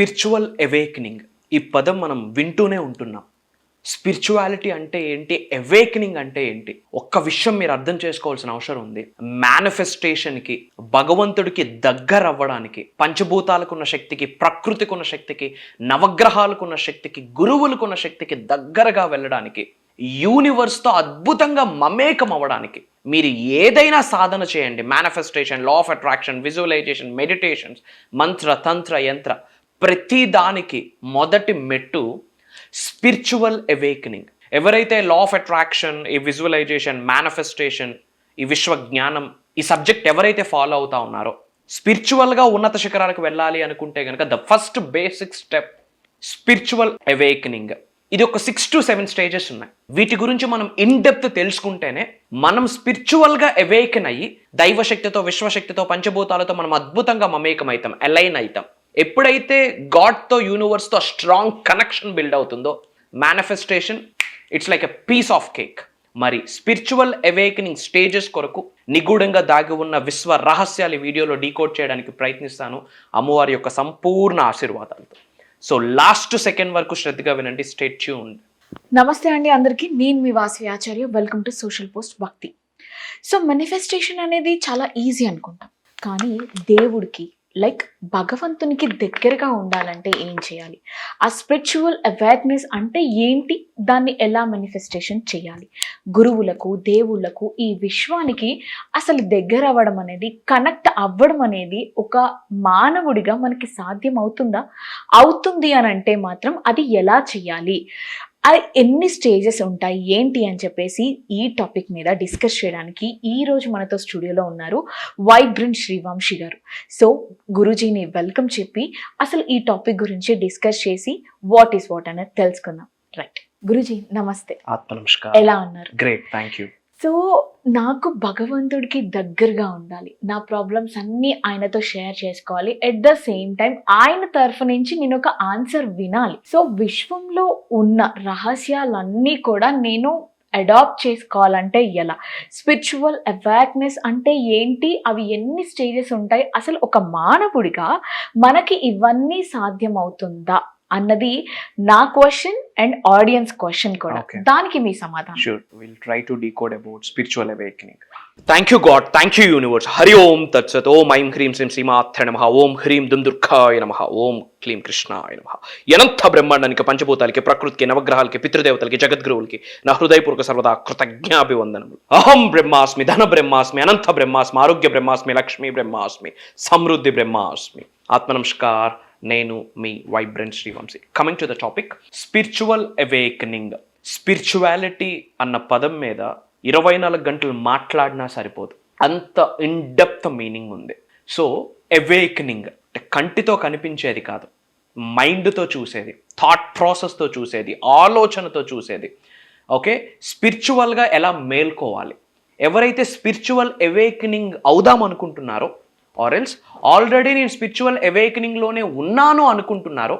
Spiritual awakening ఈ పదం మనం వింటూనే ఉంటున్నాం. స్పిరిచువాలిటీ అంటే ఏంటి, అవేకనింగ్ అంటే ఏంటి? ఒక్క విషయం మీరు అర్థం చేసుకోవాల్సిన అవసరం ఉంది. మేనిఫెస్టేషన్కి, భగవంతుడికి దగ్గర అవ్వడానికి, పంచభూతాలకున్న శక్తికి, ప్రకృతికున్న శక్తికి, నవగ్రహాలకున్న శక్తికి, గురువులకున్న శక్తికి దగ్గరగా వెళ్ళడానికి, యూనివర్స్తో అద్భుతంగా మమేకం అవ్వడానికి మీరు ఏదైనా సాధన చేయండి. Manifestation, law of attraction, visualisation, meditations, మంత్ర, తంత్ర, యంత్ర, ప్రతి దానికి మొదటి మెట్టు స్పిరిచువల్ అవేకనింగ్. ఎవరైతే లా ఆఫ్ అట్రాక్షన్, ఈ విజువలైజేషన్, మేనిఫెస్టేషన్, ఈ విశ్వ జ్ఞానం, ఈ సబ్జెక్ట్ ఎవరైతే ఫాలో అవుతా ఉన్నారో, స్పిరిచువల్గా ఉన్నత శిఖరాలకు వెళ్ళాలి అనుకుంటే కనుక the first basic step spiritual awakening. ఇది ఒక 6 to 7 స్టేజెస్ ఉన్నాయి. వీటి గురించి మనం ఇన్ డెప్త్ తెలుసుకుంటేనే మనం స్పిరిచువల్గా అవేకన్ అయ్యి దైవశక్తితో, విశ్వశక్తితో, పంచభూతాలతో మనం అద్భుతంగా మమేకం అవుతాం, అలైన్ అవుతాం. ఎప్పుడైతే గాడ్తో, యూనివర్స్తో స్ట్రాంగ్ కనెక్షన్ బిల్డ్ అవుతుందో manifestation it's like a piece of cake. మరి స్పిరిచువల్ అవేకనింగ్ స్టేజెస్ కొరకు నిగూఢంగా దాగి ఉన్న విశ్వ రహస్యాలు ఈ వీడియోలో డీకోడ్ చేయడానికి ప్రయత్నిస్తాను అమ్మవారి యొక్క సంపూర్ణ ఆశీర్వాదాలతో. సో లాస్ట్ సెకండ్ వరకు శ్రద్ధగా వినండి. Stay tuned. నమస్తే అండి అందరికీ, నేను మీ వాసవి ఆచార్య. వెల్కమ్ టు సోషల్ పోస్ట్ భక్తి. సో మేనిఫెస్టేషన్ అనేది చాలా ఈజీ అనుకుంటాం, కానీ దేవుడికి లైక్ భగవంతునికి దగ్గరగా ఉండాలంటే ఏం చేయాలి? ఆ స్పిరిచువల్ అవేర్నెస్ అంటే ఏంటి? దాన్ని ఎలా మేనిఫెస్టేషన్ చేయాలి? గురువులకు, దేవుళ్ళకు, ఈ విశ్వానికి అసలు దగ్గర అవ్వడం అనేది, కనెక్ట్ అవ్వడం అనేది ఒక మానవుడిగా మనకి సాధ్యం అవుతుందా? అవుతుంది అని అంటే మాత్రం అది ఎలా చేయాలి? అది ఎన్ని స్టేజెస్ ఉంటాయి ఏంటి అని చెప్పేసి ఈ టాపిక్ మీద డిస్కస్ చేయడానికి ఈరోజు మనతో స్టూడియోలో ఉన్నారు వైబ్రెంట్ శ్రీవంశీ గారు. సో గురూజీని వెల్కమ్ చెప్పి అసలు ఈ టాపిక్ గురించి డిస్కస్ చేసి వాట్ ఈస్ వాట్ అనేది తెలుసుకుందాం. రైట్ గురూజీ, నమస్తే. ఆత్మ నమస్కారం. ఎలా ఉన్నారు? Great, thank you. సో నాకు భగవంతుడికి దగ్గరగా ఉండాలి, నా ప్రాబ్లమ్స్ అన్నీ ఆయనతో షేర్ చేసుకోవాలి, ఎట్ ద సేమ్ టైం ఆయన తరఫు నుంచి నేను ఒక ఆన్సర్ వినాలి. సో విశ్వంలో ఉన్న రహస్యాలన్నీ కూడా నేను అడాప్ట్ చేసుకోవాలంటే ఎలా? స్పిరిచువల్ అవేర్నెస్ అంటే ఏంటి? అవి ఎన్ని స్టేజెస్ ఉంటాయి? అసలు ఒక మానవుడిగా మనకి ఇవన్నీ సాధ్యం అవుతుందా అన్నది నా క్వశ్చన్ అండ్ ఆడియన్స్ క్వశ్చన్ కూడా. దానికి మీ సమాధానం. Sure, will try to decode about spiritual awakening. Thank you God, thank you universe. Hari ఓం తత్సత్. ఓం ఐం హ్రీం శ్రీం శ్రీమాత్రే నమః. ఓం హ్రీం దుందుర్గాయ నమః. ఓం క్లీం కృష్ణాయ నమః. అనంత బ్రహ్మాండానికి, పంచభూతాలకి, ప్రకృతికి, నవగ్రహాలకి, పితృదేవతలకి, జగద్గురువులకి నా హృదయపూర్వక సర్వదా కృతజ్ఞాభివందనములు. అహం బ్రహ్మాస్మి, ధన బ్రహ్మాస్మి, అనంత బ్రహ్మాస్మి, ఆరోగ్య బ్రహ్మాస్మి, లక్ష్మీ బ్రహ్మాస్మి, సమృద్ధి బ్రహ్మాస్మి. ఆత్మ నమస్కార్. నేను మీ vibrant Srivamshi. Coming to the topic, spiritual awakening. Spirituality అన్న పదం మీద 24 గంటలు మాట్లాడినా సరిపోదు, అంత ఇన్ డెప్త్ మీనింగ్ ఉంది. సో అవేకనింగ్ అంటే కంటితో కనిపించేది కాదు, మైండ్తో చూసేది, థాట్ ప్రాసెస్తో చూసేది, ఆలోచనతో చూసేది. ఓకే, స్పిరిచువల్గా ఎలా మేల్కోవాలి? ఎవరైతే స్పిరిచువల్ అవేకనింగ్ అవుదాం అనుకుంటున్నారో, ఆర్ ఎల్స్ ఆల్రెడీ నేను స్పిరిచువల్ అవేకనింగ్లోనే ఉన్నాను అనుకుంటున్నారో,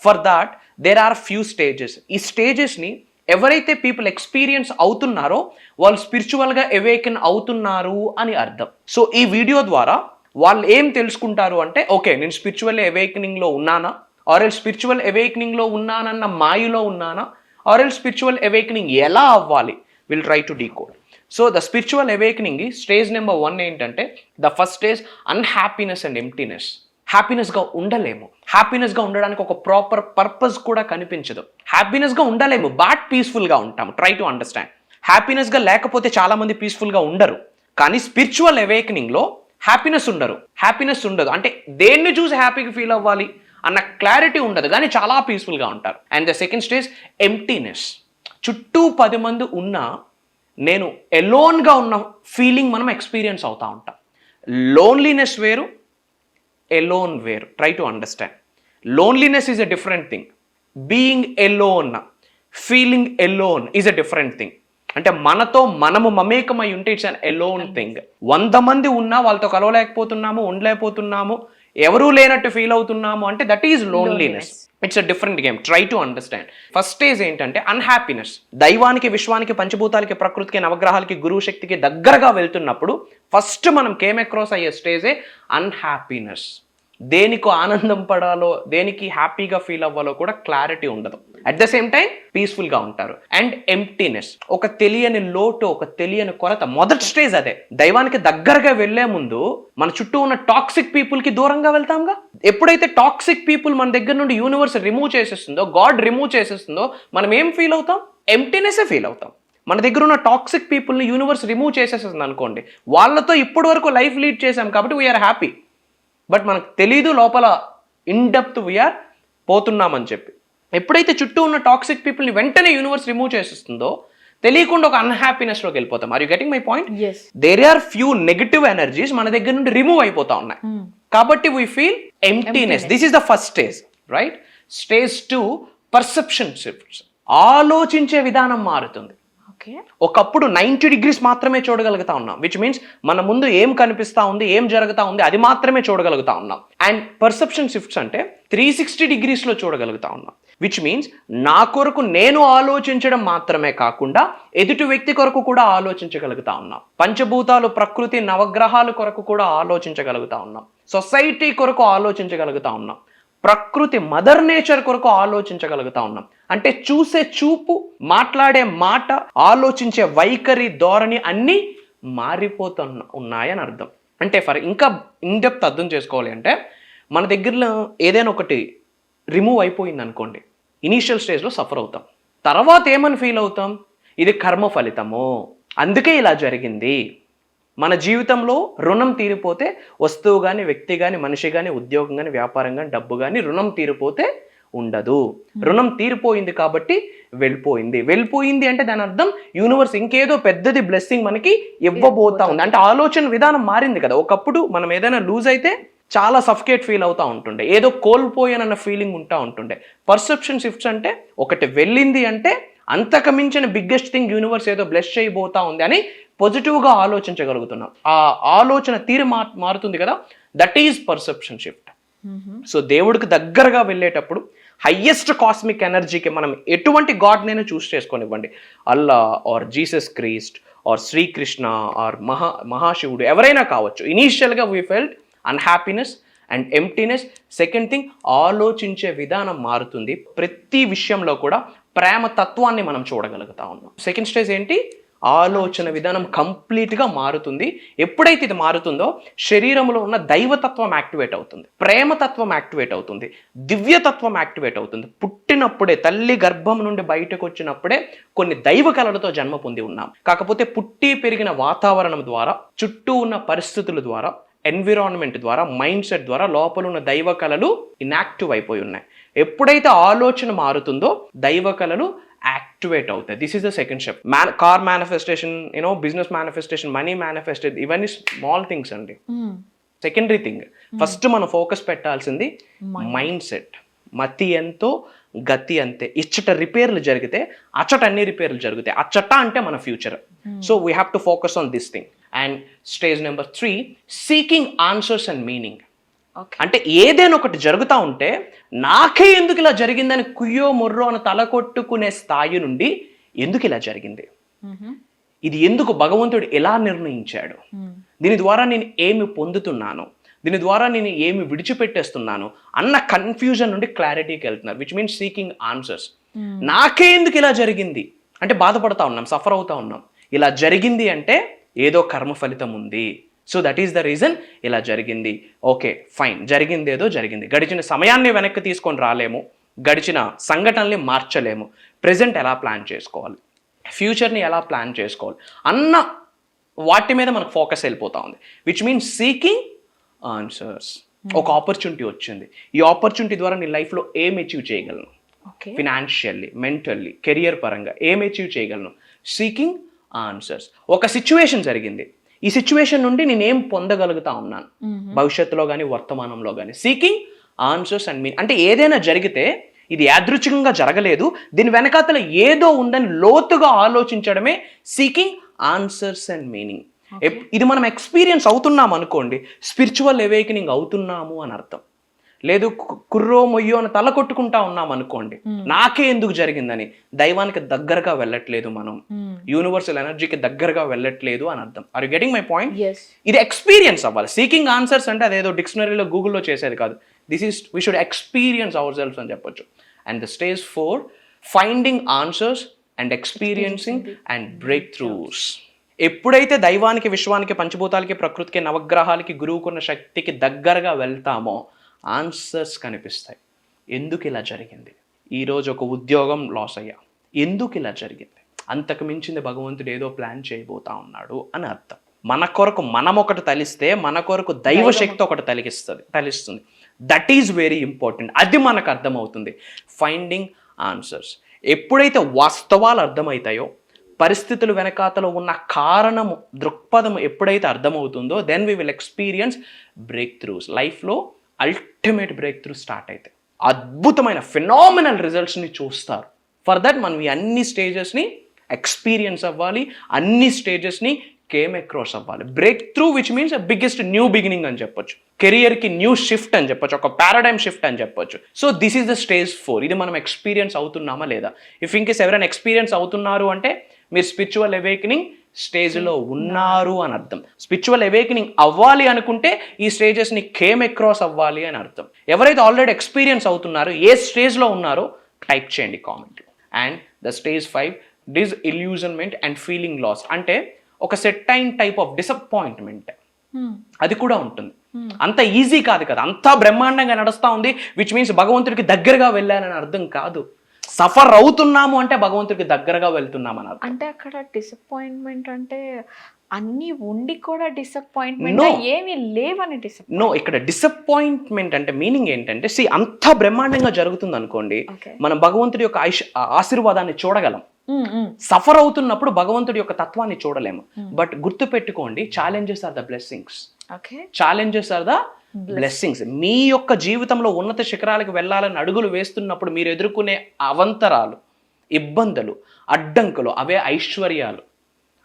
for that there are few stages. ఈ స్టేజెస్ని ఎవరైతే పీపుల్ ఎక్స్పీరియన్స్ అవుతున్నారో వాళ్ళు స్పిరిచువల్గా అవేకన్ అవుతున్నారు అని అర్థం. సో ఈ వీడియో ద్వారా వాళ్ళు ఏం తెలుసుకుంటారు అంటే, ఓకే నేను స్పిరిచువల్ అవేకనింగ్లో ఉన్నానా, ఆర్ ఎల్స్ స్పిరిచువల్ అవేకనింగ్లో ఉన్నానన్న మాయలో ఉన్నానా, ఆర్ ఎల్స్ స్పిరిచువల్ అవేకనింగ్ ఎలా అవ్వాలి? Will try to decode. So the spiritual awakening stage number 1 ఏంటంటే, the first stage unhappiness and emptiness. హ్యాపీనెస్గా ఉండలేము. హ్యాపీనెస్గా ఉండడానికి ఒక ప్రాపర్ పర్పస్ కూడా కనిపించదు. హ్యాపీనెస్గా ఉండలేము, బట్ పీస్ఫుల్గా ఉంటాము. Try to understand. హ్యాపీనెస్గా లేకపోతే చాలామంది పీస్ఫుల్గా ఉండరు, కానీ స్పిరిచువల్ అవేకనింగ్లో హ్యాపీనెస్ ఉండదు. అంటే దేన్ని చూసి హ్యాపీగా ఫీల్ అవ్వాలి అన్న క్లారిటీ ఉండదు, కానీ చాలా పీస్ఫుల్గా ఉంటారు. And the second stage emptiness. చుట్టూ 10 మంది ఉన్నా నేను ఎలోన్గా ఉన్న ఫీలింగ్ మనం ఎక్స్పీరియన్స్ అవుతూ ఉంటాం. లోన్లీనెస్ వేరు, ఎలోన్ వేరు. Try to understand. Loneliness is a different thing. Being alone, feeling alone is a different thing. అంటే మనతో మనము మమేకమై ఉంటే ఇట్స్ అన్ ఎలోన్ థింగ్. 100 మంది ఉన్నా వాళ్ళతో కలవలేకపోతున్నాము, ఉండలేకపోతున్నాము, ఎవరూ లేనట్టు ఫీల్ అవుతున్నాము అంటే that is loneliness. It's a different game. Try to understand. First stage ఏంటంటే అన్హ్యాపీనెస్. దైవానికి, విశ్వానికి, పంచభూతాలకి, ప్రకృతికి, నవగ్రహాలకి, గురువు శక్తికి దగ్గరగా వెళ్తున్నప్పుడు ఫస్ట్ మనం కేమ్ అక్రాస్ అయ్యే స్టేజే అన్హ్యాపీనెస్. దేనికి ఆనందం పడాలో, దేనికి హ్యాపీగా ఫీల్ అవ్వాలో కూడా క్లారిటీ ఉండదు. అట్ ద సేమ్ టైం పీస్ఫుల్గా ఉంటారు. అండ్ ఎంప్టీనెస్, ఒక తెలియని లోటు, ఒక తెలియని కొరత. మొదటి స్టేజ్ అదే. దైవానికి దగ్గరగా వెళ్లే ముందు మన చుట్టూ ఉన్న టాక్సిక్ పీపుల్కి దూరంగా వెళ్తాంగా. ఎప్పుడైతే టాక్సిక్ పీపుల్ మన దగ్గర నుండి యూనివర్స్ రిమూవ్ చేసేస్తుందో, గాడ్ రిమూవ్ చేసేస్తుందో, మనం ఏం ఫీల్ అవుతాం? ఎంప్టీనెస్సే ఫీల్ అవుతాం. మన దగ్గర ఉన్న టాక్సిక్ పీపుల్ని యూనివర్స్ రిమూవ్ చేసేస్తుంది అనుకోండి, వాళ్ళతో ఇప్పటి వరకు లైఫ్ లీడ్ చేసాం కాబట్టి వీఆర్ హ్యాపీ. బట్ మనకు తెలీదు లోపల ఇన్ డెప్త్ వీఆర్ పోతున్నామని చెప్పి. ఎప్పుడైతే చుట్టూ ఉన్న టాక్సిక్ పీపుల్ని వెంటనే యూనివర్స్ రిమూవ్ చేసేస్తుందో తెలియకుండా ఒక అన్హ్యాపీనెస్లోకి వెళ్ళిపోతాం. Are you getting my point? There are few negative energies మన దగ్గర నుండి రిమూవ్ అయిపోతా ఉన్నాయి కాబట్టి we feel emptiness. This is the first stage, right? Stage 2 perception shifts. ఆలోచించే విధానం మారుతుంది. ఒకప్పుడు 90 degrees మాత్రమే చూడగలుగుతా ఉన్నాం, విచ్ మీన్స్ మన ముందు ఏం కనిపిస్తా ఉంది, ఏం జరుగుతా ఉంది అది మాత్రమే చూడగలుగుతా ఉన్నాం. అండ్ పర్సెప్షన్ షిఫ్ట్స్ అంటే 360 degrees లో చూడగలుగుతా ఉన్నాం, విచ్ మీన్స్ నా కొరకు నేను ఆలోచించడం మాత్రమే కాకుండా ఎదుటి వ్యక్తి కొరకు కూడా ఆలోచించగలుగుతా ఉన్నాం. పంచభూతాలు, ప్రకృతి, నవగ్రహాల కొరకు కూడా ఆలోచించగలుగుతా ఉన్నాం. సొసైటీ కొరకు ఆలోచించగలుగుతా ఉన్నాం. ప్రకృతి, మదర్ నేచర్ కొరకు ఆలోచించగలుగుతా ఉన్నాం. అంటే చూసే చూపు, మాట్లాడే మాట, ఆలోచించే వైఖరి, ధోరణి అన్నీ మారిపోతున్నా ఉన్నాయని అర్థం. అంటే ఇంకా ఇన్ డెప్త్ అర్థం చేసుకోవాలి అంటే, మన దగ్గరలో ఏదైనా ఒకటి రిమూవ్ అయిపోయింది అనుకోండి, ఇనీషియల్ స్టేజ్లో సఫర్ అవుతాం. తర్వాత ఏమని ఫీల్ అవుతాం? ఇది కర్మ ఫలితము, అందుకే ఇలా జరిగింది. మన జీవితంలో రుణం తీరిపోతే, వస్తువు కానీ, వ్యక్తి కానీ, మనిషి కానీ, ఉద్యోగం కానీ, వ్యాపారం కానీ, డబ్బు కానీ రుణం తీరిపోతే ఉండదు. రుణం తీరిపోయింది కాబట్టి వెళ్ళిపోయింది అంటే దాని అర్థం యూనివర్స్ ఇంకేదో పెద్దది బ్లెస్సింగ్ మనకి ఇవ్వబోతా ఉంది. అంటే ఆలోచన విధానం మారింది కదా. ఒకప్పుడు మనం ఏదైనా లూజ్ అయితే చాలా సఫికేట్ ఫీల్ అవుతూ ఉంటుండే, ఏదో కోల్పోయానన్న ఫీలింగ్ ఉంటా ఉంటుండే. పర్సెప్షన్ షిఫ్ట్స్ అంటే ఒకటి వెళ్ళింది అంటే అంతకు మించిన బిగ్గెస్ట్ థింగ్ యూనివర్స్ ఏదో బ్లెస్ చేయబోతా ఉంది అని పాజిటివ్గా ఆలోచించగలుగుతున్నాం. ఆ ఆలోచన తీరు మారుతుంది కదా, that is perception shift. So దేవుడికి దగ్గరగా వెళ్ళేటప్పుడు హయ్యెస్ట్ కాస్మిక్ ఎనర్జీకి మనం ఎటువంటి గాడ్ నైనా చూస్ చేసుకొనివ్వండి, Allah or Jesus Christ or Srikrishna or మహాశివుడు ఎవరైనా కావచ్చు. ఇనీషియల్గా we felt unhappiness and emptiness. Second thing, ఆలోచించే విధానం మారుతుంది. ప్రతి విషయంలో కూడా ప్రేమ తత్వాన్ని మనం చూడగలుగుతా ఉన్నాం. సెకండ్ స్టేజ్ ఏంటి? ఆలోచన విధానం కంప్లీట్గా మారుతుంది. ఎప్పుడైతే ఇది మారుతుందో శరీరంలో ఉన్న దైవతత్వం యాక్టివేట్ అవుతుంది, ప్రేమతత్వం యాక్టివేట్ అవుతుంది, దివ్యతత్వం యాక్టివేట్ అవుతుంది. పుట్టినప్పుడే, తల్లి గర్భం నుండి బయటకు వచ్చినప్పుడే కొన్ని దైవ కళలతో జన్మ పొంది ఉన్నాం. కాకపోతే పుట్టి పెరిగిన వాతావరణం ద్వారా, చుట్టూ ఉన్న పరిస్థితుల ద్వారా, ఎన్విరాన్మెంట్ ద్వారా, మైండ్ సెట్ ద్వారా లోపల ఉన్న దైవ కళలు ఇన్యాక్టివ్ అయిపోయి ఉన్నాయి. ఎప్పుడైతే ఆలోచన మారుతుందో దైవ కళలు యాక్టివేట్ అవుతాయి. This is the second step. Car manifestation, business manifestation, money manifestation, ఇవన్నీ స్మాల్ థింగ్స్ అండి. Secondary thing. ఫస్ట్ మనం ఫోకస్ పెట్టాల్సింది మైండ్ సెట్. మతి ఎంతో గతి అంతే. ఇచ్చట రిపేర్లు జరిగితే అచ్చట అన్ని రిపేర్లు జరుగుతాయి. అచ్చట అంటే మన future. So we have to focus on this thing. And stage number 3, seeking answers and meaning. అంటే ఏదైనా ఒకటి జరుగుతూ ఉంటే నాకే ఎందుకు ఇలా జరిగిందని కుయ్యో మొర్రో అని తల కొట్టుకునే స్థాయి నుండి ఎందుకు ఇలా జరిగింది, ఇది ఎందుకు భగవంతుడు ఎలా నిర్ణయించాడు, దీని ద్వారా నేను ఏమి పొందుతున్నాను, దీని ద్వారా నేను ఏమి విడిచిపెట్టేస్తున్నాను అన్న కన్ఫ్యూజన్ నుండి క్లారిటీకి వెళ్తున్నారు. Which means seeking answers. నాకే ఎందుకు ఇలా జరిగింది అంటే బాధపడతా ఉన్నాం, సఫర్ అవుతా ఉన్నాం. ఇలా జరిగింది అంటే ఏదో కర్మ ఫలితం ఉంది. So that is the reason ఇలా జరిగింది. ఓకే ఫైన్, జరిగింది ఏదో జరిగింది. గడిచిన సమయాన్ని వెనక్కి తీసుకొని రాలేము, గడిచిన సంఘటనల్ని మార్చలేము. ప్రెజెంట్ ఎలా ప్లాన్ చేసుకోవాలి, ఫ్యూచర్ని ఎలా ప్లాన్ చేసుకోవాలి అన్న వాటి మీద మనకు ఫోకస్ వెళ్ళిపోతా ఉంది. Which means seeking answers. ఒక ఆపర్చునిటీ వచ్చింది, ఈ ఆపర్చునిటీ ద్వారా నీ లైఫ్లో ఏం అచీవ్ చేయగలను, ఫినాన్షియల్లీ, మెంటల్లీ, కెరియర్ పరంగా ఏం అచీవ్ చేయగలను, సీకింగ్ ఆన్సర్స్. ఒక సిచ్యువేషన్ జరిగింది, ఈ సిచ్యువేషన్ నుండి నేనేం పొందగలుగుతా ఉన్నాను భవిష్యత్తులో కానీ వర్తమానంలో కానీ. Seeking answers and meaning. అంటే ఏదైనా జరిగితే ఇది యాదృచ్ఛికంగా జరగలేదు, దీని వెనకాతల ఏదో ఉందని లోతుగా ఆలోచించడమే సీకింగ్ ఆన్సర్స్ అండ్ మీనింగ్. ఇది మనం ఎక్స్పీరియన్స్ అవుతున్నాం అనుకోండి, స్పిరిచువల్ అవేకనింగ్ అవుతున్నాము అని అర్థం. లేదు కుర్రో మొయ్యో అని తల కొట్టుకుంటా ఉన్నాం అనుకోండి, నాకే ఎందుకు జరిగిందని, దైవానికి దగ్గరగా వెళ్ళట్లేదు మనం, యూనివర్సల్ ఎనర్జీకి దగ్గరగా వెళ్ళట్లేదు అని అర్థం. Are you getting my point? Yes. ఇది ఎక్స్పీరియన్స్ అవ్వాలి. సీకింగ్ ఆన్సర్స్ అంటే అదేదో డిక్షనరీలో గూగుల్లో చేసేది కాదు. This is we should experience ourselves అని చెప్పొచ్చు. And the stage 4 finding answers and experiencing and breakthroughs. ఎప్పుడైతే దైవానికి, విశ్వానికి, పంచభూతాలకి, ప్రకృతికి, నవగ్రహాలకి, గురువుకున్న శక్తికి దగ్గరగా వెళ్తామో ఆన్సర్స్ కనిపిస్తాయి. ఎందుకు ఇలా జరిగింది, ఈరోజు ఒక ఉద్యోగం లాస్ అయ్యా, ఎందుకు ఇలా జరిగింది, అంతకు మించింది భగవంతుడు ఏదో ప్లాన్ చేయబోతా ఉన్నాడు అని అర్థం. మన కొరకు మనం ఒకటి తలిస్తే మన కొరకు దైవశక్తి ఒకటి తలిస్తుంది. That is very important. అది మనకు అర్థమవుతుంది. Finding answers. ఎప్పుడైతే వాస్తవాలు అర్థమవుతాయో, పరిస్థితులు వెనకాతలో ఉన్న కారణము, దృక్పథం ఎప్పుడైతే అర్థమవుతుందో, then we will experience breakthroughs. లైఫ్లో అల్టిమేట్ బ్రేక్ త్రూ స్టార్ట్ అయితే అద్భుతమైన ఫినామినల్ రిజల్ట్స్ని చూస్తారు. ఫర్ దట్ మనం ఈ అన్ని స్టేజెస్ని ఎక్స్పీరియన్స్ అవ్వాలి, అన్ని స్టేజెస్ని కేమ్ అక్రాస్ అవ్వాలి. Break through which means biggest new beginning అని చెప్పొచ్చు, కెరియర్కి న్యూ షిఫ్ట్ అని చెప్పొచ్చు, ఒక పారాడైమ్ షిఫ్ట్ అని చెప్పొచ్చు. So this is the stage 4. ఇది మనం ఎక్స్పీరియన్స్ అవుతున్నామా లేదా? ఇఫ్ ఇన్కేస్ ఎవరైనా ఎక్స్పీరియన్స్ అవుతున్నారు అంటే మీరు స్పిరిచువల్ అవేకనింగ్ స్టేజ్లో ఉన్నారు అని అర్థం. స్పిరిచువల్ అవేకనింగ్ అవ్వాలి అనుకుంటే ఈ స్టేజెస్ని కేమ్ అక్రాస్ అవ్వాలి అని అర్థం. ఎవరైతే ఆల్రెడీ ఎక్స్పీరియన్స్ అవుతున్నారో, ఏ స్టేజ్లో ఉన్నారో టైప్ చేయండి comment. And the stage 5 disillusionment and feeling loss. అంటే ఒక సెట్ అయిన టైప్ ఆఫ్ డిసప్పాయింట్మెంట్ అది కూడా ఉంటుంది. అంత ఈజీ కాదు కదా, అంతా బ్రహ్మాండంగా నడుస్తూ ఉంది విచ్ మీన్స్ భగవంతుడికి దగ్గరగా వెళ్ళాలని అర్థం కాదు. సఫర్ అవుతున్నాము అంటే భగవంతుడికి దగ్గరగా వెళ్తున్నామని అర్థం. అంటే అక్కడ డిసప్పాయింట్మెంట్ అంటే అన్ని ఉండి కూడా డిసప్పాయింట్మెంట్, ఏమి లేవని డిసప్పాయింట్. నో, ఇక్కడ డిసప్పాయింట్మెంట్ అంటే మీనింగ్ ఏంటంటే, అంత బ్రహ్మాండంగా జరుగుతుంది అనుకోండి, మనం భగవంతుడి యొక్క ఆశీర్వాదాన్ని చూడగలం. సఫర్ అవుతున్నప్పుడు భగవంతుడి యొక్క తత్వాన్ని చూడలేము. బట్ గుర్తు పెట్టుకోండి, challenges are the blessings. Challenges are the blessings. మీ యొక్క జీవితంలో ఉన్నత శిఖరాలకు వెళ్ళాలని అడుగులు వేస్తున్నప్పుడు మీరు ఎదుర్కొనే అవంతరాలు, ఇబ్బందులు, అడ్డంకులు, అవే ఐశ్వర్యాలు,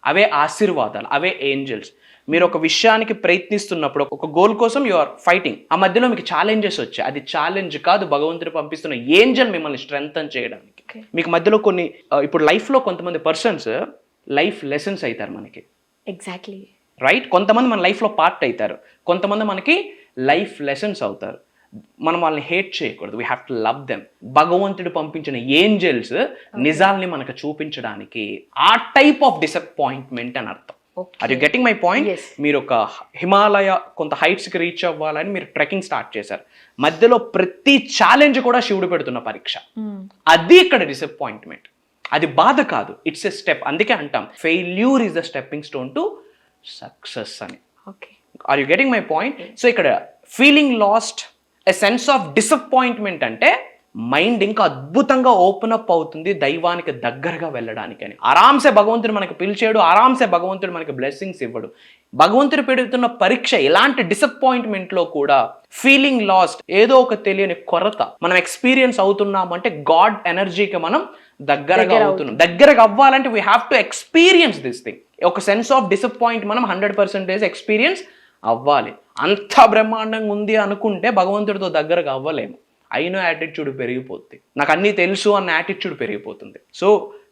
అవే ఆశీర్వాదాలు, అవే ఏంజల్స్. మీరు ఒక విషయానికి ప్రయత్నిస్తున్నప్పుడు, ఒక గోల్ కోసం యు ఆర్ ఫైటింగ్, ఆ మధ్యలో మీకు ఛాలెంజెస్ వచ్చాయి. అది ఛాలెంజ్ కాదు, భగవంతుడు పంపిస్తున్న ఏంజల్ మిమ్మల్ని స్ట్రెంగ్తన్ చేయడానికి. మీకు మధ్యలో కొన్ని ఇప్పుడు లైఫ్లో కొంతమంది పర్సన్స్ లైఫ్ లెసన్స్ అవుతారు మనకి. Exactly right. కొంతమంది మన లైఫ్లో పార్ట్ అవుతారు, కొంతమంది మనకి లైఫ్ లెసన్స్ అవుతారు. మనం వాళ్ళని హేట్ చేయకూడదు, we have to love them. భగవంతుడు పంపించిన ఏంజల్స్ నిజాల్ని మనకు చూపించడానికి. ఆ టైప్ ఆఫ్ డిసప్పాయింట్మెంట్ అని అర్థం. Are you getting my point? మీరు ఒక హిమాలయ కొంత హైట్స్కి రీచ్ అవ్వాలని మీరు ట్రెక్కింగ్ స్టార్ట్ చేశారు, మధ్యలో ప్రతి ఛాలెంజ్ కూడా శివుడు పెడుతున్న పరీక్ష. అది ఇక్కడ డిసప్పాయింట్మెంట్. అది బాధ కాదు, ఇట్స్ ఎ స్టెప్. అందుకే అంటాం failure is the stepping stone to success అని. Are you getting my point? So ఇక్కడ feeling lost, a sense of disappointment అంటే మైండ్ ఇంకా అద్భుతంగా ఓపెన్ అప్ అవుతుంది దైవానికి దగ్గరగా వెళ్ళడానికి అని. ఆరాంసే భగవంతుడు మనకు పిలిచాడు, ఆరాంసే భగవంతుడు మనకి బ్లెస్సింగ్స్ ఇవ్వడు. భగవంతుడు పెడుతున్న పరీక్ష. ఇలాంటి డిసప్పాయింట్మెంట్లో కూడా ఫీలింగ్ లాస్ట్, ఏదో ఒక తెలియని కొరత మనం ఎక్స్పీరియన్స్ అవుతున్నాము అంటే గాడ్ ఎనర్జీకి మనం దగ్గరగా అవుతున్నాం. దగ్గరగా అవ్వాలంటే we have to experience this thing. ఒక సెన్స్ ఆఫ్ డిసప్పాయింట్ మనం 100% ఎక్స్పీరియన్స్ అవ్వాలి. అంత బ్రహ్మాండంగా ఉంది అనుకుంటే భగవంతుడితో దగ్గరగా అవ్వలేము. అయినో యాటిట్యూడ్ పెరిగిపోతుంది, నాకు అన్నీ తెలుసు అన్న యాటిట్యూడ్ పెరిగిపోతుంది. So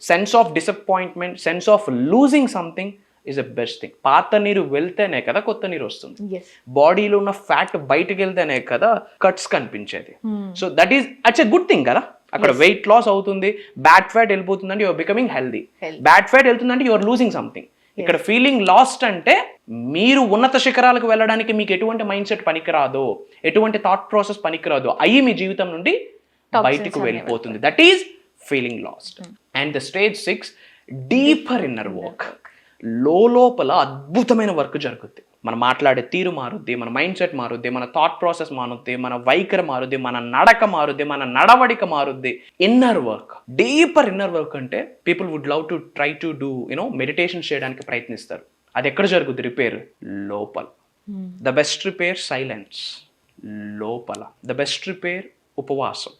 sense of disappointment, sense of losing something is a best thing. పాత నీరు వెళ్తేనే కదా కొత్త నీరు వస్తుంది. బాడీలో ఉన్న ఫ్యాట్ బయటకు వెళ్తేనే కదా కట్స్ కనిపించేది. So that is it's a good thing కదా. అక్కడ వెయిట్ లాస్ అవుతుంది, బ్యాడ్ ఫ్యాట్ వెళ్ళిపోతుందంటే your becoming healthy. Bad fat వెళ్తుందంటే యువర్ లూజింగ్ సంథింగ్. ఇక్కడ ఫీలింగ్ లాస్ట్ అంటే మీరు ఉన్నత శిఖరాలకు వెళ్ళడానికి మీకు ఎటువంటి మైండ్ సెట్ పనికిరాదు, ఎటువంటి థాట్ ప్రాసెస్ పనికిరాదు, అయ్యి మీ జీవితం నుండి బయటకు వెళ్ళిపోతుంది. That is feeling last. And the stage 6 deeper inner work. లోపల అద్భుతమైన వర్క్ జరుగుద్ది. మనం మాట్లాడే తీరు మారుద్ది, మన మైండ్ సెట్ మారుద్ది, మన థాట్ ప్రాసెస్ మారుద్ది, మన వైఖరి మారుద్ది, మన నడక మారుద్ది, మన నడవడిక మారుద్ది. Inner work, deeper inner work అంటే people would love to try to do meditation చేయడానికి ప్రయత్నిస్తారు. అది ఎక్కడ జరుగుద్ది? రిపేర్ లోపల. The best repair silence. లోపల ద బెస్ట్ రిపేర్ ఉపవాసం.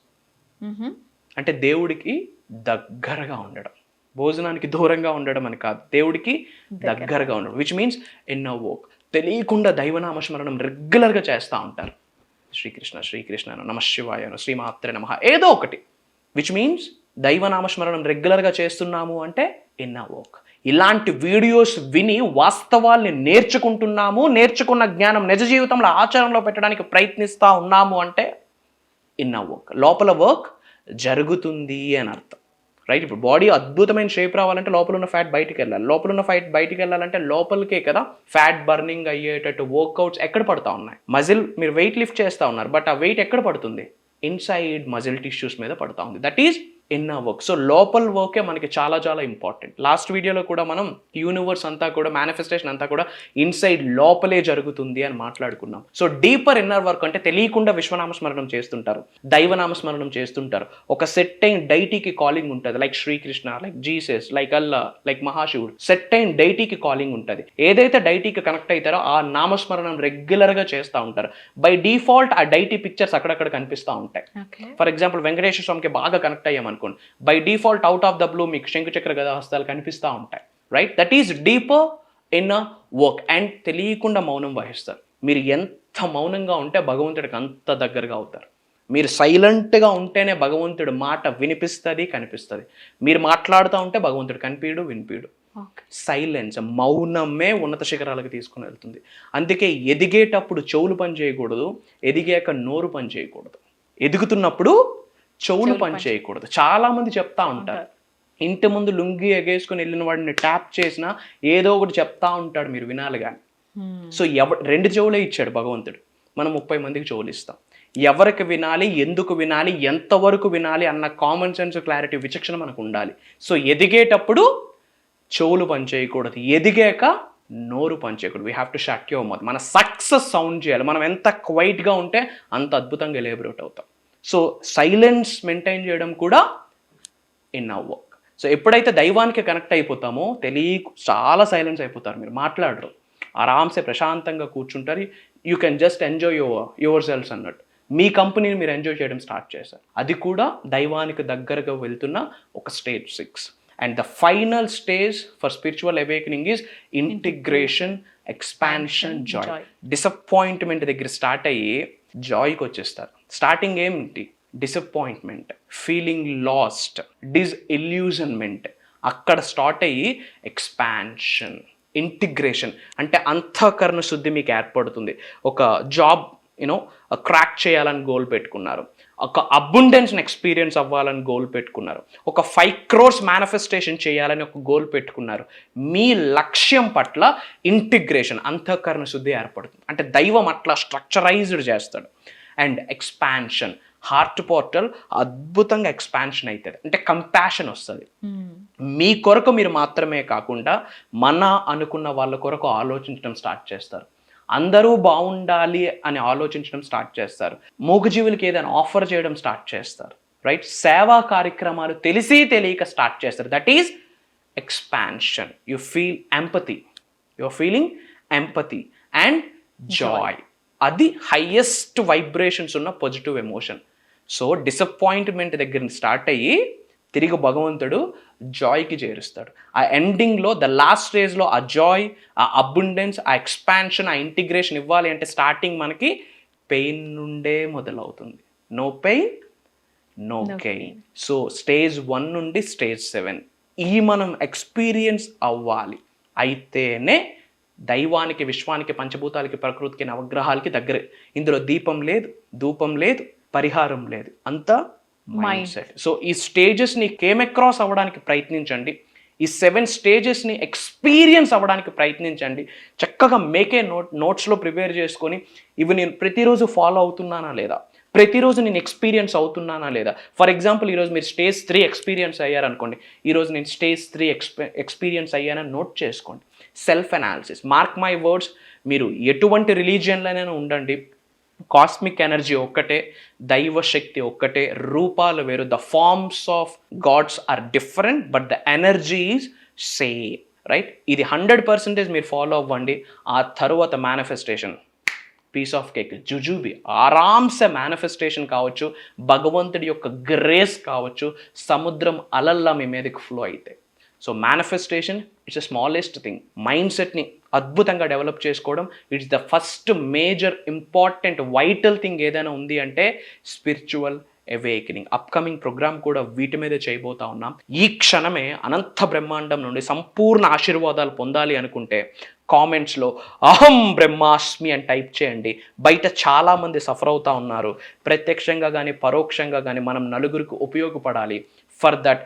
అంటే దేవుడికి దగ్గరగా ఉండడం, భోజనానికి దూరంగా ఉండడం అని కాదు, దేవుడికి దగ్గరగా ఉండడం. Which means inner work. తెలియకుండా దైవనామస్మరణం రెగ్యులర్గా చేస్తూ ఉంటారు. శ్రీకృష్ణ శ్రీకృష్ణ నమశివాయ శ్రీమాత్రే నమః, ఏదో ఒకటి. విచ్ మీన్స్ దైవనామస్మరణం రెగ్యులర్గా చేస్తున్నాము అంటే ఇన్నర్ వర్క్. ఇలాంటి వీడియోస్ విని వాస్తవాల్ని నేర్చుకుంటున్నాము, నేర్చుకున్న జ్ఞానం నిజ జీవితంలో ఆచరణలో పెట్టడానికి ప్రయత్నిస్తూ ఉన్నాము అంటే ఇన్నర్ వర్క్, లోపల వర్క్ జరుగుతుంది అని అర్థం. రైట్, ఇప్పుడు బాడీ అద్భుతమైన షేప్ రావాలంటే లోపల ఉన్న ఫ్యాట్ బయటికి వెళ్ళాలి, లోపల ఉన్న ఫ్యాట్ బయటికి వెళ్ళాలంటే లోపలికే కదా ఫ్యాట్ బర్నింగ్ అయ్యేటట్టు వర్కౌట్స్ ఎక్కడ పడుతూ ఉన్నాయి. మజిల్ మీరు వెయిట్ లిఫ్ట్ చేస్తూ ఉన్నారు, బట్ ఆ వెయిట్ ఎక్కడ పడుతుంది? ఇన్సైడ్ మజిల్ టిష్యూస్ మీద పడుతూ ఉంది. That is inner work. So లోపల వర్కే మనకి చాలా చాలా ఇంపార్టెంట్. లాస్ట్ వీడియోలో కూడా మనం యూనివర్స్ అంతా కూడా, మేనిఫెస్టేషన్ అంతా కూడా ఇన్సైడ్ లోపలే జరుగుతుంది అని మాట్లాడుకున్నాం. సో డీపర్ ఇన్నర్ వర్క్ అంటే తెలియకుండా విశ్వనామస్మరణం చేస్తుంటారు, దైవనామస్మరణం చేస్తుంటారు, ఒక సెట్ అయిన డైటీకి కాలింగ్ ఉంటుంది, like Srikrishna, like Jesus, like Allah, like మహాశివుడు. సెట్ అయిన డైటీకి కాలింగ్ ఉంటుంది. ఏదైతే డైటీకి కనెక్ట్ అవుతారో ఆ నామస్మరణం రెగ్యులర్గా చేస్తూ ఉంటారు. బై డిఫాల్ట్ ఆ డైటీ పిక్చర్స్ అక్కడక్కడ కనిపిస్తూ ఉంటాయి. ఫర్ ఎగ్జాంపుల్ వెంకటేశ్వర స్వామికి బాగా కనెక్ట్ అయ్యామనుకోండి, by default out of the blue మీకు శంకు చక్ర గదా హస్తాలు కనిపిస్తూ ఉంటాయి. Right, that is deeper inner work. And తెలియకుండా మౌనం వహిస్తారు. మీరు ఎంత మౌనంగా ఉంటే భగవంతుడికి అంత దగ్గరగా అవుతారు. మీరు సైలెంట్గా ఉంటేనే భగవంతుడి మాట వినిపిస్తుంది, కనిపిస్తుంది. మీరు మాట్లాడుతూ ఉంటే భగవంతుడు కనిపించడు, వినిపించడు. సైలెన్స్, మౌనమే ఉన్నత శిఖరాలకు తీసుకుని వెళ్తుంది. అందుకే ఎదిగేటప్పుడు చెవులు పని చేయకూడదు, ఎదిగాక నోరు పని చేయకూడదు. ఎదుగుతున్నప్పుడు చెవులు పని చేయకూడదు. చాలా మంది చెప్తా ఉంటారు, ఇంటి ముందు లుంగి ఎగేసుకుని వెళ్ళిన వాడిని ట్యాప్ చేసినా ఏదో ఒకటి చెప్తా ఉంటాడు, మీరు వినాలి కానీ. సో 2 చెవులే ఇచ్చాడు భగవంతుడు, మనం 30 మందికి చెవులు ఇస్తాం. ఎవరికి వినాలి, ఎందుకు వినాలి, ఎంతవరకు వినాలి అన్న కామన్ సెన్స్, క్లారిటీ, విచక్షణ మనకు ఉండాలి. సో ఎదిగేటప్పుడు చెవులు పని చేయకూడదు, ఎదిగాక నోరు పని చేయకూడదు. We have to shut your mouth. మన సక్సెస్ సౌండ్ చేయాలి. మనం ఎంత క్వైట్గా ఉంటే అంత అద్భుతంగా ఎలేబరేట్ అవుతాం. సో సైలెన్స్ మెయింటైన్ చేయడం కూడా ఇన్నర్ వర్క్. సో ఎప్పుడైతే దైవానికి కనెక్ట్ అయిపోతామో చాలా సైలెన్స్ అయిపోతారు, మీరు మాట్లాడరు, ఆరామ్సే ప్రశాంతంగా కూర్చుంటారు. You can just enjoy yourselves అన్నట్టు. మీ కంపెనీని మీరు ఎంజాయ్ చేయడం స్టార్ట్ చేశారు. అది కూడా దైవానికి దగ్గరగా వెళ్తున్న ఒక stage 6. And the final stage for spiritual awakening is integration, expansion, joy. Disappointment దగ్గర స్టార్ట్ అయ్యి జాయ్కి వచ్చేస్తారు. స్టార్టింగ్ ఏంటి? Disappointment, feeling lost, disillusionment. అక్కడ స్టార్ట్ అయ్యి ఎక్స్పాన్షన్, ఇంటిగ్రేషన్ అంటే అంతఃకరణ శుద్ధి మీకు ఏర్పడుతుంది. ఒక జాబ్ క్రాక్ చేయాలని గోల్ పెట్టుకున్నారు, ఒక అబుండెన్స్ని ఎక్స్పీరియన్స్ అవ్వాలని గోల్ పెట్టుకున్నారు, ఒక 5 crores మేనిఫెస్టేషన్ చేయాలని ఒక గోల్ పెట్టుకున్నారు. మీ లక్ష్యం పట్ల ఇంటిగ్రేషన్, అంతఃకరణ శుద్ధి ఏర్పడుతుంది. అంటే దైవం అట్లా స్ట్రక్చరైజ్డ్ చేస్తాడు. అండ్ ఎక్స్పాన్షన్, హార్ట్ పోర్టల్ అద్భుతంగా ఎక్స్పాన్షన్ అవుతుంది. అంటే కంపాషన్ వస్తుంది. మీ కొరకు మీరు మాత్రమే కాకుండా మన అనుకున్న వాళ్ళ కొరకు ఆలోచించడం స్టార్ట్ చేస్తారు. అందరూ బాగుండాలి అని ఆలోచించడం స్టార్ట్ చేస్తారు. మూగజీవులకి ఏదైనా ఆఫర్ చేయడం స్టార్ట్ చేస్తారు. రైట్, సేవా కార్యక్రమాలు తెలిసి తెలియక స్టార్ట్ చేస్తారు. That is expansion. You feel empathy, your feeling empathy and Joy. అది హైయెస్ట్ వైబ్రేషన్స్ ఉన్న పాజిటివ్ ఎమోషన్. సో డిసప్పాయింట్మెంట్ దగ్గర స్టార్ట్ అయ్యి తిరిగి భగవంతుడు జాయ్కి చేరుస్తాడు. ఆ ఎండింగ్లో, ద లాస్ట్ స్టేజ్లో ఆ జాయ్, ఆ అబుండెన్స్, ఆ ఎక్స్పాన్షన్, ఆ ఇంటిగ్రేషన్ ఇవ్వాలి అంటే స్టార్టింగ్ మనకి పెయిన్ నుండే మొదలవుతుంది. No pain no gain. So stage 1 నుండి స్టేజ్ 7 ఈ మనం ఎక్స్పీరియన్స్ అవ్వాలి. అయితేనే దైవానికి, విశ్వానికి, పంచభూతాలకి, ప్రకృతికి, నవగ్రహాలకి దగ్గర. ఇందులో దీపం లేదు, ధూపం లేదు, పరిహారం లేదు, అంతా మైండ్ సెట్. సో ఈ స్టేజెస్ని కేమ్ అక్రాస్ అవ్వడానికి ప్రయత్నించండి. ఈ 7 స్టేజెస్ని ఎక్స్పీరియన్స్ అవ్వడానికి ప్రయత్నించండి. చక్కగా మేకే నోట్స్లో ప్రిపేర్ చేసుకొని ఇవి నేను ప్రతిరోజు ఫాలో అవుతున్నానా లేదా, ప్రతిరోజు నేను ఎక్స్పీరియన్స్ అవుతున్నానా లేదా. ఫర్ ఎగ్జాంపుల్ ఈరోజు మీరు స్టేజ్ 3 ఎక్స్పీరియన్స్ అయ్యారనుకోండి, ఈరోజు నేను స్టేజ్ 3 ఎక్స్పీరియన్స్ అయ్యానని నోట్ చేసుకోండి. Self analysis. Mark my words, మీరు ఎటువంటి రిలీజియన్లోనైనా ఉండండి, కాస్మిక్ ఎనర్జీ ఒక్కటే, దైవ శక్తి ఒక్కటే, రూపాలు వేరు. The forms of gods are different but the energy is same. Right, ఇది 100% మీరు ఫాలో అవ్వండి. ఆ తరువాత మేనిఫెస్టేషన్ పీస్ ఆఫ్ కేక్, జుజుబి, ఆరామ్సే మేనిఫెస్టేషన్ కావచ్చు, భగవంతుడి యొక్క గ్రేస్ కావచ్చు, సముద్రం అలల్లా మీ మీదకి ఫ్లో అయితే. So manifestation it's the smallest thing. Mind సెట్ని అద్భుతంగా డెవలప్ చేసుకోవడం it's the first major important vital thing ఏదైనా ఉంది అంటే స్పిరిచువల్ అవేకనింగ్. అప్కమింగ్ ప్రోగ్రామ్ కూడా వీటి మీదే చేయబోతా ఉన్నాం. ఈ క్షణమే అనంత బ్రహ్మాండం నుండి సంపూర్ణ ఆశీర్వాదాలు పొందాలి అనుకుంటే కామెంట్స్లో అహం బ్రహ్మాస్మి అని టైప్ చేయండి. బయట చాలామంది సఫర్ అవుతూ ఉన్నారు. ప్రత్యక్షంగా కానీ పరోక్షంగా కానీ మనం నలుగురికి ఉపయోగపడాలి. ఫర్ దట్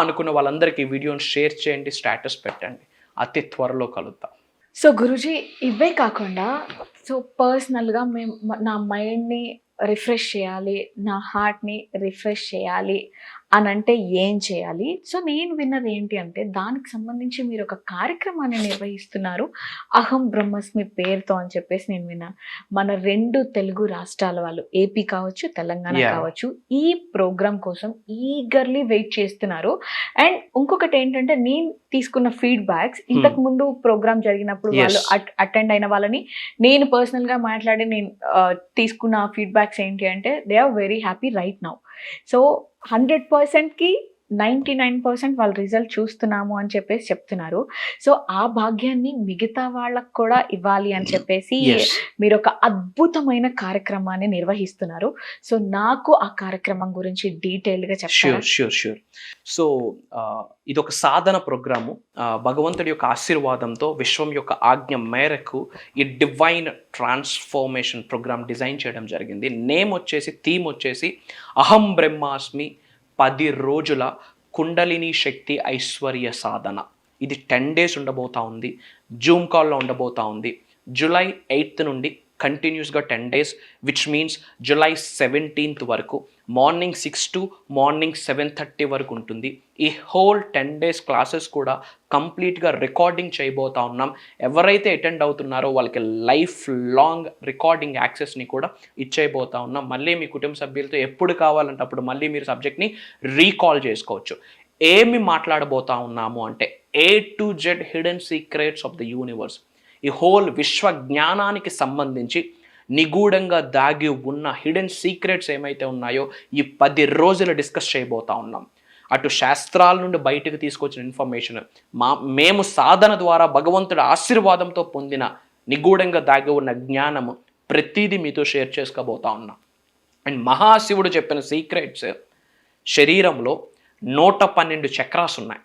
అనుకున్న వాళ్ళందరికీ వీడియోని షేర్ చేయండి, స్టేటస్ పెట్టండి. అతి త్వరలో కలుద్దాం. సో గురూజీ, ఇవే కాకుండా సో పర్సనల్గా నా మైండ్ని రిఫ్రెష్ చేయాలి, నా హార్ట్ని రిఫ్రెష్ చేయాలి అని అంటే ఏం చేయాలి? సో నేను విన్నది ఏంటి అంటే, దానికి సంబంధించి మీరు ఒక కార్యక్రమాన్ని నిర్వహిస్తున్నారు అహం బ్రహ్మస్మి పేరుతో అని చెప్పేసి నేను విన్నాను. మన 2 తెలుగు రాష్ట్రాల వాళ్ళు, ఏపీ కావచ్చు, తెలంగాణ కావచ్చు, ఈ ప్రోగ్రామ్ కోసం ఈగర్లీ వెయిట్ చేస్తున్నారు. అండ్ ఇంకొకటి ఏంటంటే, నేను తీసుకున్న ఫీడ్బ్యాక్స్ ఇంతకు ముందు ప్రోగ్రామ్ జరిగినప్పుడు వాళ్ళు అటెండ్ అయిన వాళ్ళని నేను పర్సనల్గా మాట్లాడి నేను తీసుకున్న ఫీడ్బ్యాక్స్ ఏంటి అంటే, they are very happy right now. So 100%కి 99% వాళ్ళ రిజల్ట్ చూస్తున్నాము అని చెప్పేసి చెప్తున్నారు. సో ఆ భాగ్యాన్ని మిగతా వాళ్ళకు కూడా ఇవ్వాలి అని చెప్పేసి మీరు ఒక అద్భుతమైన కార్యక్రమాన్ని నిర్వహిస్తున్నారు. సో నాకు ఆ కార్యక్రమం గురించి డీటెయిల్డ్గా చెప్తారా? షూర్. సో ఇది ఒక సాధన ప్రోగ్రాము. భగవంతుడి యొక్క ఆశీర్వాదంతో విశ్వం యొక్క ఆజ్ఞ మేరకు ఈ డివైన్ ట్రాన్స్ఫర్మేషన్ ప్రోగ్రామ్ డిజైన్ చేయడం జరిగింది. థీమ్ వచ్చేసి అహం బ్రహ్మాస్మి 10 రోజుల కుండలిని శక్తి ఐశ్వర్య సాధన. ఇది 10 days ఉండబోతా ఉంది. జూమ్ కాల్లో ఉండబోతా ఉంది. July 8th నుండి కంటిన్యూస్గా 10 days, which means July 17th వరకు మార్నింగ్ 6 to మార్నింగ్ 7:30 వరకు ఉంటుంది. ఈ హోల్ 10 days క్లాసెస్ కూడా కంప్లీట్గా రికార్డింగ్ చేయబోతా ఉన్నాం. ఎవరైతే అటెండ్ అవుతున్నారో వాళ్ళకి లైఫ్ లాంగ్ రికార్డింగ్ యాక్సెస్ని కూడా ఇచ్చేయబోతా ఉన్నాం. మళ్ళీ మీ కుటుంబ సభ్యులతో ఎప్పుడు కావాలంటే అప్పుడు మళ్ళీ మీరు సబ్జెక్ట్ని రీకాల్ చేసుకోవచ్చు. ఏమి మాట్లాడబోతా ఉన్నాము అంటే, A to Z hidden secrets of the universe. ఈ హోల్ విశ్వ జ్ఞానానికి సంబంధించి నిగూఢంగా దాగి ఉన్న హిడెన్ సీక్రెట్స్ ఏమైతే ఉన్నాయో ఈ 10 రోజులు డిస్కస్ చేయబోతా ఉన్నాం. అటు శాస్త్రాల నుండి బయటకు తీసుకొచ్చిన ఇన్ఫర్మేషన్, మేము సాధన ద్వారా భగవంతుడి ఆశీర్వాదంతో పొందిన నిగూఢంగా దాగి ఉన్న జ్ఞానము ప్రతిదీ మీతో షేర్ చేసుకోబోతా ఉన్నాం. అండ్ మహాశివుడు చెప్పిన సీక్రెట్స్, శరీరంలో 112 చక్రాస్ ఉన్నాయి,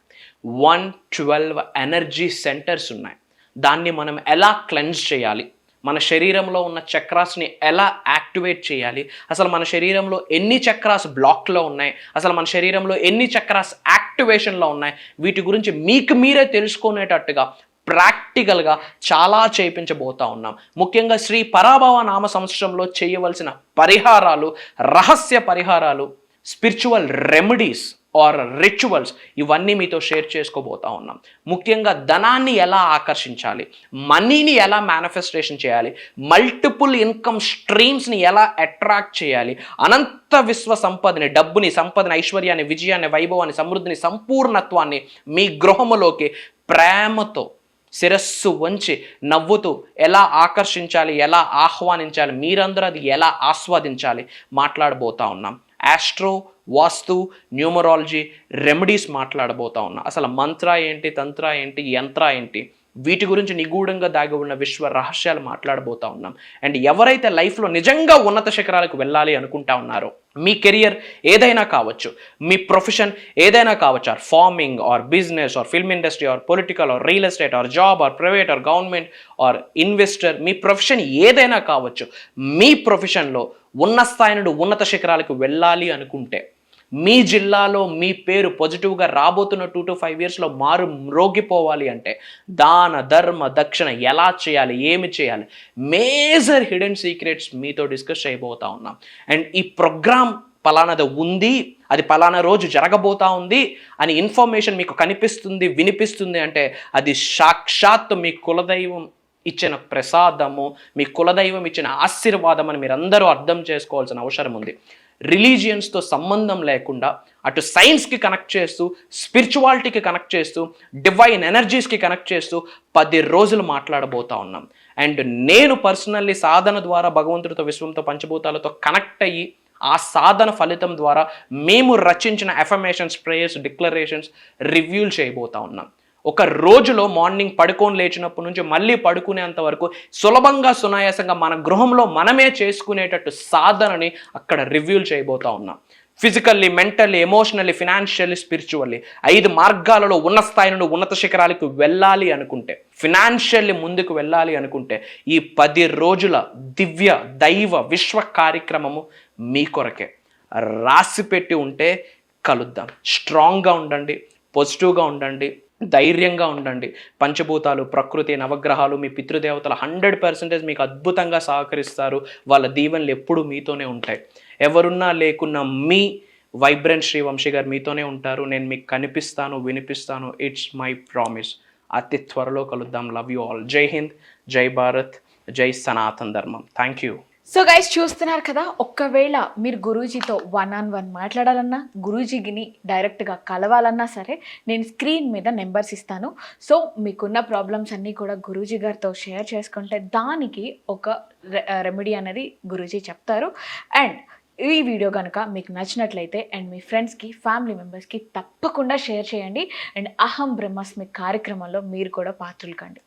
112 ఎనర్జీ సెంటర్స్ ఉన్నాయి. దాన్ని మనం ఎలా క్లెన్స్ చేయాలి, మన శరీరంలో ఉన్న చక్రాస్ని ఎలా యాక్టివేట్ చేయాలి, అసలు మన శరీరంలో ఎన్ని చక్రాస్ బ్లాక్లో ఉన్నాయి, అసలు మన శరీరంలో ఎన్ని చక్రాస్ యాక్టివేషన్లో ఉన్నాయి, వీటి గురించి మీకు మీరే తెలుసుకునేటట్టుగా ప్రాక్టికల్గా చాలా చేయించబోతా ఉన్నాం. ముఖ్యంగా శ్రీ పరాభవ నామ సంవత్సరంలో చేయవలసిన పరిహారాలు, రహస్య పరిహారాలు, స్పిరిచువల్ రెమెడీస్ ఆర్ రిచువల్స్, ఇవన్నీ మీతో షేర్ చేసుకోబోతా ఉన్నాం. ముఖ్యంగా ధనాన్ని ఎలా ఆకర్షించాలి, మనీని ఎలా మేనిఫెస్టేషన్ చేయాలి, మల్టిపుల్ ఇన్కమ్ స్ట్రీమ్స్ని ఎలా అట్రాక్ట్ చేయాలి, అనంత విశ్వ సంపదని, డబ్బుని, సంపదని, ఐశ్వర్యాన్ని, విజయాన్ని, వైభవాన్ని, సమృద్ధిని, సంపూర్ణత్వాన్ని మీ గృహములోకి ప్రేమతో శిరస్సు వంచి నవ్వుతూ ఎలా ఆకర్షించాలి, ఎలా ఆహ్వానించాలి, మీరందరూ అది ఎలా ఆస్వాదించాలి మాట్లాడబోతా ఉన్నాం. ఆస్ట్రో, వాస్తు, న్యూమరాలజీ, రెమెడీస్ మాట్లాడబోతా ఉన్నా. అసలు మంత్ర ఏంటి, తంత్ర ఏంటి, యంత్ర ఏంటి, వీటి గురించి నిగూఢంగా దాగి ఉన్న విశ్వ రహస్యాలు మాట్లాడబోతా ఉన్నాం. అండ్ ఎవరైతే లైఫ్లో నిజంగా ఉన్నత శిఖరాలకు వెళ్ళాలి అనుకుంటా ఉన్నారో, మీ కెరియర్ ఏదైనా కావచ్చు, మీ ప్రొఫెషన్ ఏదైనా కావచ్చు, or farming or business or film industry or political or real estate or job or private or government or investor, మీ ప్రొఫెషన్ ఏదైనా కావచ్చు, మీ ప్రొఫెషన్లో ఉన్న స్థాయి నుండి ఉన్నత శిఖరాలకు వెళ్ళాలి అనుకుంటే, మీ జిల్లాలో మీ పేరు పాజిటివ్గా రాబోతున్న 2 to 5 yearsలో మారు మ్రోగిపోవాలి అంటే దాన ధర్మ దక్షిణ ఎలా చేయాలి, ఏమి చేయాలి, మేజర్ హిడెన్ సీక్రెట్స్ మీతో డిస్కస్ చేయబోతా ఉన్నాం. అండ్ ఈ ప్రోగ్రామ్ పలానాది ఉంది, అది పలానా రోజు జరగబోతా ఉంది అని ఇన్ఫర్మేషన్ మీకు కనిపిస్తుంది, వినిపిస్తుంది అంటే అది సాక్షాత్ మీ కులదైవం ఇచ్చిన ప్రసాదము, మీ కులదైవం ఇచ్చిన ఆశీర్వాదం అని మీరందరూ అర్థం చేసుకోవాల్సిన అవసరం ఉంది. రిలీజియన్స్తో సంబంధం లేకుండా అటు సైన్స్కి కనెక్ట్ చేస్తూ, స్పిరిచువాలిటీకి కనెక్ట్ చేస్తూ, డివైన్ ఎనర్జీస్కి కనెక్ట్ చేస్తూ 10 రోజులు మాట్లాడబోతా ఉన్నాం. అండ్ నేను పర్సనల్లీ సాధన ద్వారా భగవంతుడితో, విశ్వంతో, పంచభూతాలతో కనెక్ట్ అయ్యి ఆ సాధన ఫలితం ద్వారా మేము రచించిన అఫర్మేషన్స్, ప్రేయర్స్, డిక్లరేషన్స్ రివ్యూలు చేయబోతా ఉన్నాం. ఒక రోజులో మార్నింగ్ పడుకొని లేచినప్పటి నుంచి మళ్ళీ పడుకునేంత వరకు సులభంగా సునాయాసంగా మన గృహంలో మనమే చేసుకునేటట్టు సాధనని అక్కడ రివ్యూల్ చేయబోతా ఉన్నాం. Physically, mentally, emotionally, financially, spiritually 5 మార్గాలలో ఉన్న స్థాయి నుండి ఉన్నత శిఖరాలకు వెళ్ళాలి అనుకుంటే, ఫినాన్షియల్లీ ముందుకు వెళ్ళాలి అనుకుంటే ఈ 10 రోజుల దివ్య దైవ విశ్వ కార్యక్రమము మీ కొరకే. రాసి పెట్టి ఉంటే కలుద్దాం. స్ట్రాంగ్గా ఉండండి, పాజిటివ్గా ఉండండి, ధైర్యంగా ఉండండి. పంచభూతాలు, ప్రకృతి, నవగ్రహాలు, మీ పితృదేవతలు 100% మీకు అద్భుతంగా సహకరిస్తారు. వాళ్ళ దీవెనలు ఎప్పుడూ మీతోనే ఉంటాయి. ఎవరున్నా లేకున్నా మీ వైబ్రెంట్ శ్రీవంశీ గారు మీతోనే ఉంటారు. నేను మీకు కనిపిస్తాను, వినిపిస్తాను. It's my promise. అతి త్వరలో కలుద్దాం. Love you all. జై హింద్, జై భారత్, జై సనాతన్ ధర్మం. Thank you. సో గైస్, చూస్తున్నారు కదా, ఒక్కవేళ మీరు గురూజీతో 1-on-1 మాట్లాడాలన్నా, గురూజీని డైరెక్ట్గా కలవాలన్నా సరే, నేను స్క్రీన్ మీద నెంబర్స్ ఇస్తాను. సో మీకున్న ప్రాబ్లమ్స్ అన్నీ కూడా గురూజీ గారితో షేర్ చేసుకుంటే దానికి ఒక రెమెడీ అనేది గురూజీ చెప్తారు. అండ్ ఈ వీడియో కనుక మీకు నచ్చినట్లయితే అండ్ మీ ఫ్రెండ్స్కి, ఫ్యామిలీ మెంబర్స్కి తప్పకుండా షేర్ చేయండి. అండ్ అహం బ్రహ్మాస్మి కార్యక్రమంలో మీరు కూడా పాత్రలు కండి.